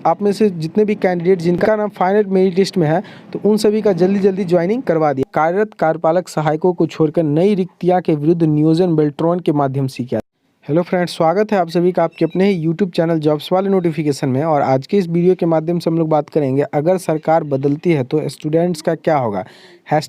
आप में से जितने भी कैंडिडेट जिनका नाम फाइनल मेरिट लिस्ट में है तो उन सभी का जल्दी जल्दी ज्वाइनिंग करवा दिया। कार्यरत कार्यपालक सहायकों को छोड़कर नई रिक्तियां के विरुद्ध नियोजन बेल्ट्रॉन के माध्यम से किया। हेलो फ्रेंड्स, स्वागत है आप सभी का आपके अपने ही यूट्यूब चैनल जॉब्स वाले नोटिफिकेशन में। और आज के इस वीडियो के माध्यम से हम लोग बात करेंगे अगर सरकार बदलती है तो स्टूडेंट्स का क्या होगा,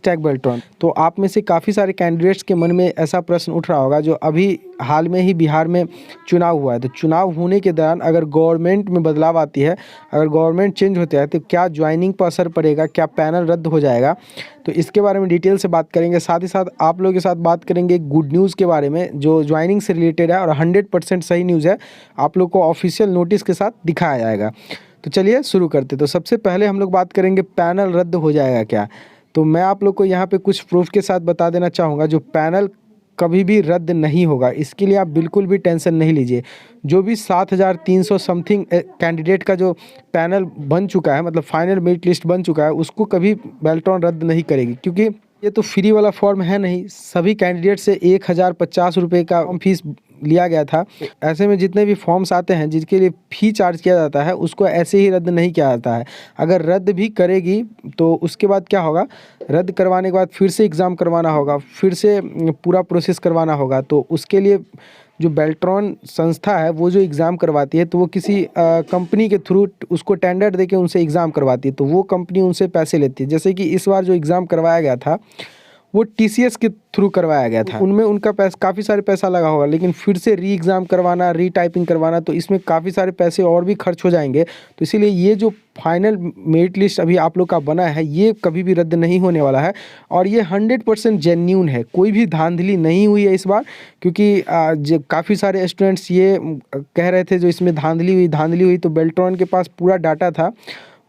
#बेल्ट्रॉन। तो आप में से काफ़ी सारे कैंडिडेट्स के मन में ऐसा प्रश्न उठ रहा होगा जो अभी हाल में ही बिहार में चुनाव हुआ है। तो चुनाव होने के दौरान अगर गवर्नमेंट में बदलाव आती है, अगर गवर्नमेंट चेंज होता है तो क्या ज्वाइनिंग पर असर पड़ेगा, क्या पैनल रद्द हो जाएगा। तो इसके बारे में डिटेल से बात करेंगे। साथ ही साथ आप लोगों के साथ बात करेंगे गुड न्यूज़ के बारे में जो ज्वाइनिंग से रिलेटेड है और 100% सही न्यूज़ है, आप लोग को ऑफिशियल नोटिस के साथ दिखाया जाएगा। तो चलिए शुरू करते। तो सबसे पहले हम लोग बात करेंगे पैनल रद्द हो जाएगा क्या। तो मैं आप लोग को यहाँ पे कुछ प्रूफ के साथ बता देना चाहूँगा जो पैनल कभी भी रद्द नहीं होगा। इसके लिए आप बिल्कुल भी टेंशन नहीं लीजिए। जो भी 7300 समथिंग कैंडिडेट का जो पैनल बन चुका है, मतलब फाइनल मेरिट लिस्ट बन चुका है, उसको कभी बेल्ट्रॉन रद्द नहीं करेगी, क्योंकि ये तो फ्री वाला फॉर्म है नहीं। सभी कैंडिडेट से 1050 रुपये का फीस लिया गया था। ऐसे में जितने भी फॉर्म्स आते हैं जिसके लिए फ़ी चार्ज किया जाता है उसको ऐसे ही रद्द नहीं किया जाता है। अगर रद्द भी करेगी तो उसके बाद क्या होगा, रद्द करवाने के बाद फिर से एग्ज़ाम करवाना होगा, फिर से पूरा प्रोसेस करवाना होगा। तो उसके लिए जो बेल्ट्रॉन संस्था है वो जो एग्ज़ाम करवाती है तो वो किसी कंपनी के थ्रू उसको टेंडर देके उनसे एग्ज़ाम करवाती है। तो वो कंपनी उनसे पैसे लेती है। जैसे कि इस बार जो एग्ज़ाम करवाया गया था वो TCS के थ्रू करवाया गया था। उनमें उनका पैसा काफ़ी सारे पैसा लगा होगा, लेकिन फिर से री एग्ज़ाम करवाना, री टाइपिंग करवाना, तो इसमें काफ़ी सारे पैसे और भी खर्च हो जाएंगे। तो इसीलिए ये जो फाइनल मेरिट लिस्ट अभी आप लोग का बना है ये कभी भी रद्द नहीं होने वाला है और ये 100% जेन्यून है। कोई भी धांधली नहीं हुई है इस बार, क्योंकि काफ़ी सारे स्टूडेंट्स ये कह रहे थे जो इसमें धांधली हुई। तो बेल्ट्रॉन के पास पूरा डाटा था।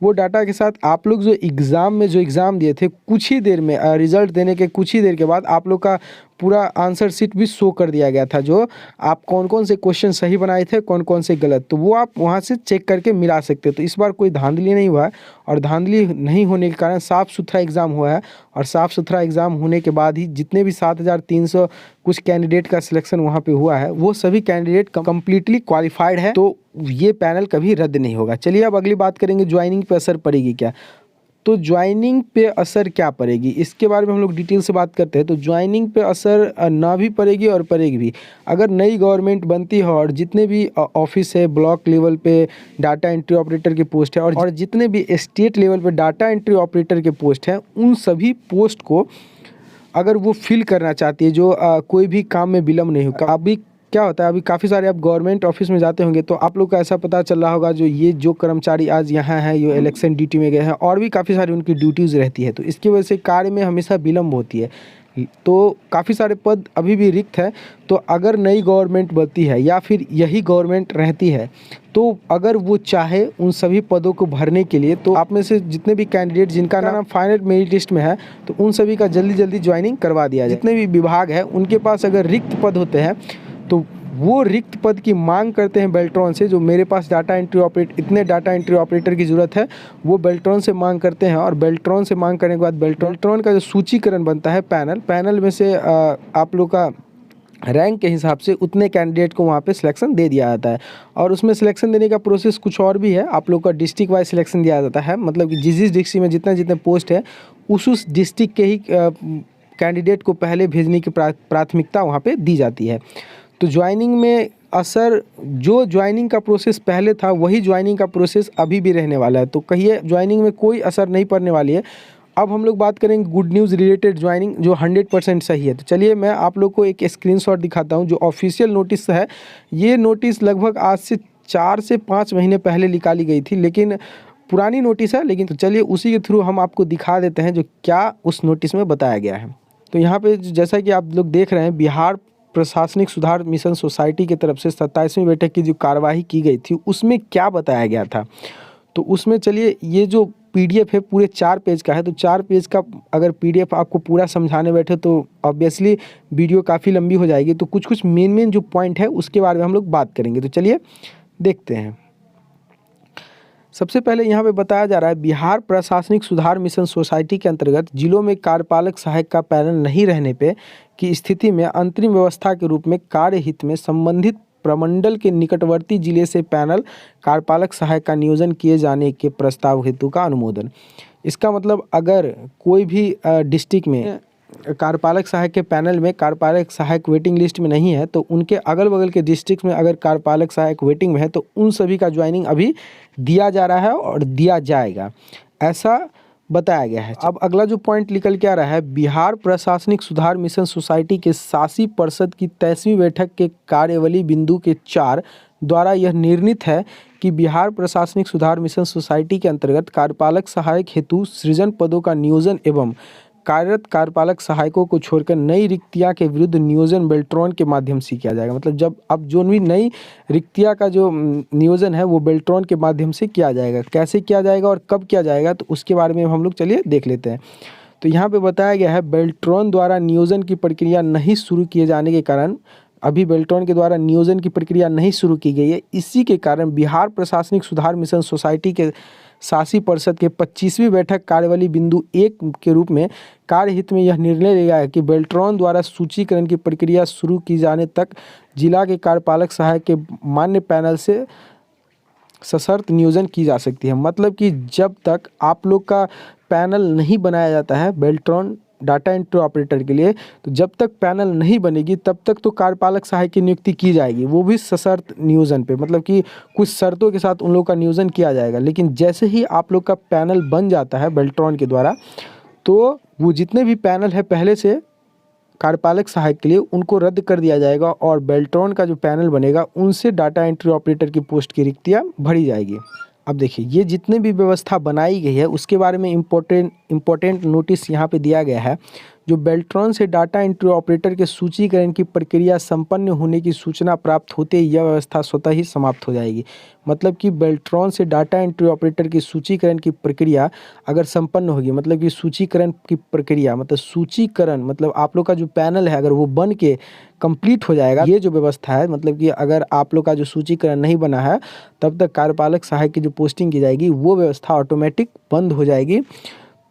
वो डाटा के साथ आप लोग जो एग्ज़ाम दिए थे, कुछ ही देर में रिज़ल्ट देने के कुछ ही देर के बाद आप लोग का पूरा आंसर शीट भी शो कर दिया गया था, जो आप कौन कौन से क्वेश्चन सही बनाए थे, कौन कौन से गलत। तो वो आप वहाँ से चेक करके मिला सकते हो। तो इस बार कोई धांधली नहीं हुआ है और धांधली नहीं होने के कारण साफ़ सुथरा एग्ज़ाम हुआ है। और साफ़ सुथरा एग्ज़ाम होने के बाद ही जितने भी 7300 कुछ कैंडिडेट का सिलेक्शन वहाँ पे हुआ है वो सभी कैंडिडेट कम्प्लीटली क्वालिफाइड है। तो ये पैनल कभी रद्द नहीं होगा। चलिए अब अगली बात करेंगे ज्वाइनिंग पे असर पड़ेगी क्या। तो ज्वाइनिंग पे असर क्या पड़ेगी इसके बारे में हम लोग डिटेल से बात करते हैं। तो ज्वाइनिंग पे असर ना भी पड़ेगी और पड़ेगी भी। अगर नई गवर्नमेंट बनती है और जितने भी ऑफिस है, ब्लॉक लेवल पे डाटा एंट्री ऑपरेटर की पोस्ट है और जितने भी स्टेट लेवल पे डाटा एंट्री ऑपरेटर के पोस्ट हैं, उन सभी पोस्ट को अगर वो फिल करना चाहती है जो कोई भी काम में विलम्ब नहीं होगा। अभी क्या होता है, अभी काफ़ी सारे आप गवर्नमेंट ऑफिस में जाते होंगे तो आप लोग को ऐसा पता चल रहा होगा जो कर्मचारी आज यहाँ हैं, ये इलेक्शन ड्यूटी में गए हैं, और भी काफ़ी सारी उनकी ड्यूटीज़ रहती है। तो इसकी वजह से कार्य में हमेशा विलम्ब होती है। तो काफ़ी सारे पद अभी भी रिक्त है। तो अगर नई गवर्नमेंट बनती है या फिर यही गवर्नमेंट रहती है तो अगर वो चाहे उन सभी पदों को भरने के लिए, तो आप में से जितने भी कैंडिडेट जिनका नाम फाइनल मेरिट लिस्ट में है तो उन सभी का जल्दी जल्दी ज्वाइनिंग करवा दिया जाए। जितने भी विभाग है उनके पास अगर रिक्त पद होते हैं तो वो रिक्त पद की मांग करते हैं बेल्ट्रॉन से। जो मेरे पास इतने डाटा एंट्री ऑपरेटर की ज़रूरत है, वो बेल्ट्रॉन से मांग करते हैं। और बेल्ट्रॉन से मांग करने के बाद बेल्ट्रॉन का जो सूचीकरण बनता है पैनल में से आप लोग का रैंक के हिसाब से उतने कैंडिडेट को वहाँ पे सिलेक्शन दे दिया जाता है। और उसमें सिलेक्शन देने का प्रोसेस कुछ और भी है। आप लोग का डिस्ट्रिक्ट वाइज सिलेक्शन दिया जाता है, मतलब कि जिस डिस्ट्रिक्ट में जितने पोस्ट है उस डिस्ट्रिक्ट के ही कैंडिडेट को पहले भेजने की प्राथमिकता वहाँ पे दी जाती है। तो ज्वाइनिंग में असर, जो ज्वाइनिंग का प्रोसेस पहले था वही ज्वाइनिंग का प्रोसेस अभी भी रहने वाला है। तो कहिए ज्वाइनिंग में कोई असर नहीं पड़ने वाली है। अब हम लोग बात करेंगे गुड न्यूज़ रिलेटेड ज्वाइनिंग जो 100% सही है। तो चलिए मैं आप लोग को एक स्क्रीनशॉट दिखाता हूँ जो ऑफिशियल नोटिस है। ये नोटिस लगभग आज से 4 से 5 महीने पहले निकाली गई थी, लेकिन पुरानी नोटिस है। लेकिन तो चलिए उसी के थ्रू हम आपको दिखा देते हैं जो क्या उस नोटिस में बताया गया है। तो यहाँ पे जैसा कि आप लोग देख रहे हैं, बिहार प्रशासनिक सुधार मिशन सोसाइटी की तरफ से 27वीं बैठक की जो कार्यवाही की गई थी उसमें क्या बताया गया था। तो उसमें चलिए ये जो PDF है पूरे 4 पेज का है। तो 4 पेज का अगर PDF आपको पूरा समझाने बैठे तो ऑब्वियसली वीडियो काफ़ी लंबी हो जाएगी। तो कुछ मेन जो पॉइंट है उसके बारे में हम लोग बात करेंगे। तो चलिए देखते हैं। सबसे पहले यहाँ पे बताया जा रहा है बिहार प्रशासनिक सुधार मिशन सोसाइटी के अंतर्गत जिलों में कार्यपालक सहायक का पैनल नहीं रहने पे की स्थिति में अंतरिम व्यवस्था के रूप में कार्य हित में संबंधित प्रमंडल के निकटवर्ती जिले से पैनल कार्यपालक सहायक का नियोजन किए जाने के प्रस्ताव हेतु का अनुमोदन। इसका मतलब अगर कोई भी डिस्ट्रिक्ट में कार्यपालक सहायक के पैनल में कार्यपालक सहायक वेटिंग लिस्ट में नहीं है, तो उनके अगल बगल के डिस्ट्रिक्ट में अगर कार्यपालक सहायक वेटिंग में है तो उन सभी का ज्वाइनिंग अभी दिया जा रहा है और दिया जाएगा, ऐसा बताया गया है। अब अगला जो पॉइंट निकल के आ रहा है, बिहार प्रशासनिक सुधार मिशन सोसाइटी के शासी परिषद की 23वीं बैठक के कार्यवली बिंदु के 4 द्वारा यह निर्णीत है कि बिहार प्रशासनिक सुधार मिशन सोसाइटी के अंतर्गत कार्यपालक सहायक हेतु सृजन पदों का नियोजन एवं कार्यरत कार्यपालक सहायकों को छोड़कर नई रिक्तियां के विरुद्ध नियोजन बेल्ट्रॉन के माध्यम से किया जाएगा। मतलब जब अब जो भी नई रिक्तियां का जो नियोजन है वो बेल्ट्रॉन के माध्यम से किया जाएगा। कैसे किया जाएगा और कब किया जाएगा तो उसके बारे में हम लोग चलिए देख लेते हैं। तो यहाँ पे बताया गया है, बेल्ट्रॉन द्वारा नियोजन की प्रक्रिया नहीं शुरू किए जाने के कारण, अभी बेल्ट्रॉन के द्वारा नियोजन की प्रक्रिया नहीं शुरू की गई है, इसी के कारण बिहार प्रशासनिक सुधार मिशन सोसाइटी के शासी परिषद के 25वीं बैठक कार्यवली बिंदु 1 के रूप में कार्यहित में यह निर्णय लिया है कि बेल्ट्रॉन द्वारा सूचीकरण की प्रक्रिया शुरू की जाने तक जिला के कार्यपालक सहायक के मान्य पैनल से सशर्त नियोजन की जा सकती है। मतलब कि जब तक आप लोग का पैनल नहीं बनाया जाता है बेल्ट्रॉन डाटा एंट्री ऑपरेटर के लिए, तो जब तक पैनल नहीं बनेगी तब तक तो कार्यपालक सहायक की नियुक्ति की जाएगी, वो भी सशर्त नियोजन पे। मतलब कि कुछ शर्तों के साथ उन लोगों का नियोजन किया जाएगा। लेकिन जैसे ही आप लोग का पैनल बन जाता है बेल्ट्रॉन के द्वारा, तो वो जितने भी पैनल है पहले से कार्यपालक सहायक के लिए उनको रद्द कर दिया जाएगा और बेल्ट्रॉन का जो पैनल बनेगा उनसे डाटा एंट्री ऑपरेटर की पोस्ट की रिक्तियाँ भरी जाएगी। अब देखिए, ये जितने भी व्यवस्था बनाई गई है उसके बारे में इम्पोर्टेंट नोटिस यहाँ पे दिया गया है। जो बेल्ट्रॉन से डाटा एंट्री ऑपरेटर के सूचीकरण की प्रक्रिया संपन्न होने की सूचना प्राप्त होते ही यह व्यवस्था स्वतः ही समाप्त हो जाएगी। मतलब कि बेल्ट्रॉन से डाटा एंट्री ऑपरेटर की सूचीकरण की प्रक्रिया अगर संपन्न होगी, मतलब कि सूचीकरण की प्रक्रिया मतलब सूचीकरण मतलब आप लोग का जो पैनल है अगर वो बन के कंप्लीट हो जाएगा, ये जो व्यवस्था है, मतलब कि अगर आप लोग का जो सूचीकरण नहीं बना है तब तक कार्यपालक सहायक की जो पोस्टिंग की जाएगी वो व्यवस्था ऑटोमेटिक बंद हो जाएगी।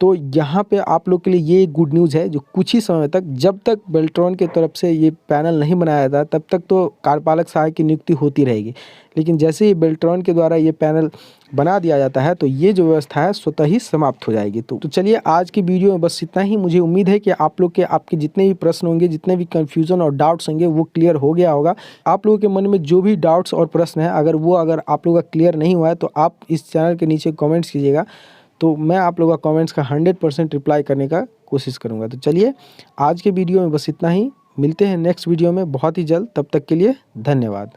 तो यहाँ पे आप लोग के लिए ये गुड न्यूज़ है, जो कुछ ही समय तक, जब तक बेल्ट्रॉन की तरफ से ये पैनल नहीं बनाया जाता तब तक तो कार्यपालक सहायक की नियुक्ति होती रहेगी। लेकिन जैसे ही बेल्ट्रॉन के द्वारा ये पैनल बना दिया जाता है तो ये जो व्यवस्था है स्वतः ही समाप्त हो जाएगी। तो चलिए आज की वीडियो में बस इतना ही। मुझे उम्मीद है कि आप लोग के आपके जितने भी प्रश्न होंगे, जितने भी कन्फ्यूज़न और डाउट्स होंगे वो क्लियर हो गया होगा। आप लोगों के मन में जो भी डाउट्स और प्रश्न है अगर आप लोगों का क्लियर नहीं हुआ है तो आप इस चैनल के नीचे कमेंट्स कीजिएगा, तो मैं आप लोगों का कमेंट्स का 100% रिप्लाई करने का कोशिश करूंगा। तो चलिए आज के वीडियो में बस इतना ही। मिलते हैं नेक्स्ट वीडियो में बहुत ही जल्द। तब तक के लिए धन्यवाद।